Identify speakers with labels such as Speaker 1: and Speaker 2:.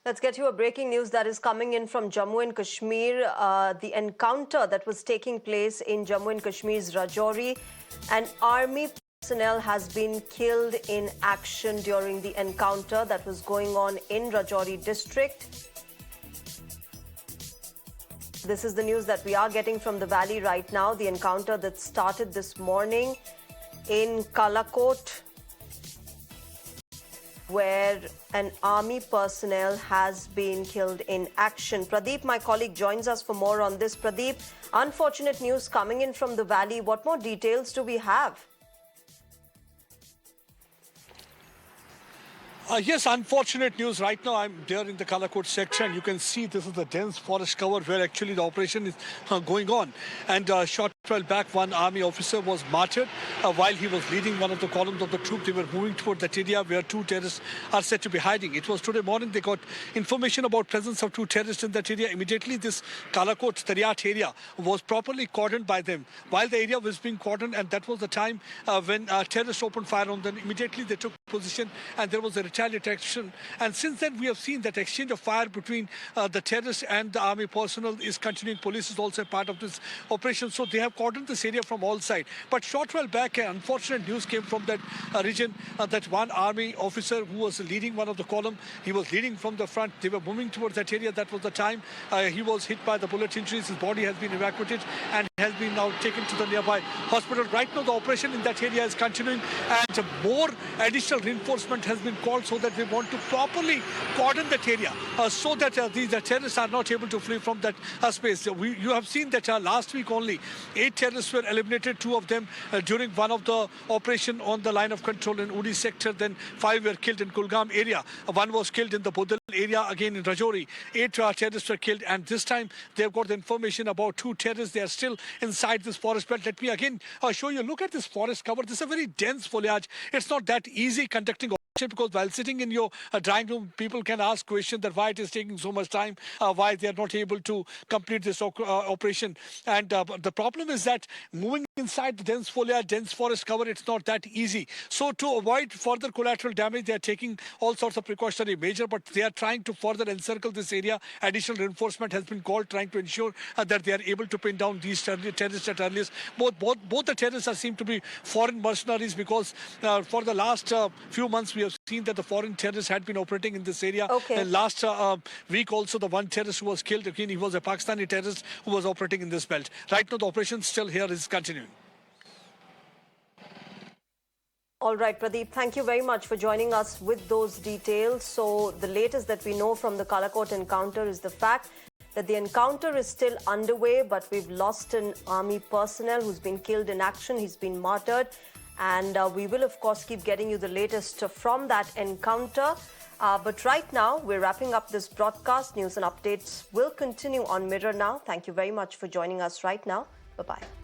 Speaker 1: Let's get you a breaking news that is coming in from Jammu and Kashmir. The encounter that was taking place in Jammu and Kashmir's Rajouri. An army personnel has been killed in action during the encounter that was going on in Rajouri district. This is the news that we are getting from the valley right now. The encounter that started this morning in Kalakot, where an army personnel has been killed in action. Pradeep, my colleague, joins us for more on this. Pradeep, unfortunate news coming in from the valley. What more details do we have?
Speaker 2: Yes, unfortunate news. Right now, I'm there in the Kalakot section. You can see this is the dense forest cover where actually the operation is going on. And short while back, one army officer was martyred while he was leading one of the columns of the troop. They were moving toward that area where two terrorists are said to be hiding. It was today morning they got information about presence of two terrorists in that area. Immediately, this Kalakot Tariat area was properly cordoned by them. While the area was being cordoned, and that was the time when terrorists opened fire on them. Immediately, they took position and there was a retaliation. And since then, we have seen that exchange of fire between the terrorists and the army personnel is continuing. Police is also a part of this operation. So they have cordoned this area from all sides. But short while back, unfortunate news came from that region that one army officer who was leading one of the column, he was leading from the front. They were moving towards that area. That was the time he was hit by the bullet injuries. His body has been evacuated and has been now taken to the nearby hospital. Right now, the operation in that area is continuing, and more additional reinforcement has been called so that we want to properly cordon that area so that the terrorists are not able to flee from that space. You have seen that last week only 8 terrorists were eliminated, 2 of them during one of the operation on the line of control in Udi sector. Then 5 were killed in Kulgam area. 1 was killed in the Bodal area, again in Rajouri. 8 terrorists were killed, and this time they've got the information about 2 terrorists. They are still inside this forest belt. Let me again show you. Look at this forest cover. This is a very dense foliage. It's not that easy conducting because while sitting in your drawing room, people can ask questions that why it is taking so much time, why they are not able to complete this operation. And the problem is that moving inside the dense foliage, dense forest cover, it's not that easy. So to avoid further collateral damage, they are taking all sorts of precautionary measures, but they are trying to further encircle this area. Additional reinforcement has been called, trying to ensure that they are able to pin down these terrorists at earliest. Both the terrorists are seem to be foreign mercenaries, because for the last few months we have seen that the foreign terrorists had been operating in this area.
Speaker 1: Okay.
Speaker 2: And last week also, the one terrorist who was killed, again, he was a Pakistani terrorist who was operating in this belt. Right now, the operation still here is continuing.
Speaker 1: All right, Pradeep, thank you very much for joining us with those details. So the latest that we know from the Kalakot encounter is the fact that the encounter is still underway, but we've lost an army personnel who's been killed in action. He's been martyred. And we will, of course, keep getting you the latest from that encounter. But right now, we're wrapping up this broadcast. News and updates will continue on Mirror now. Thank you very much for joining us right now. Bye-bye.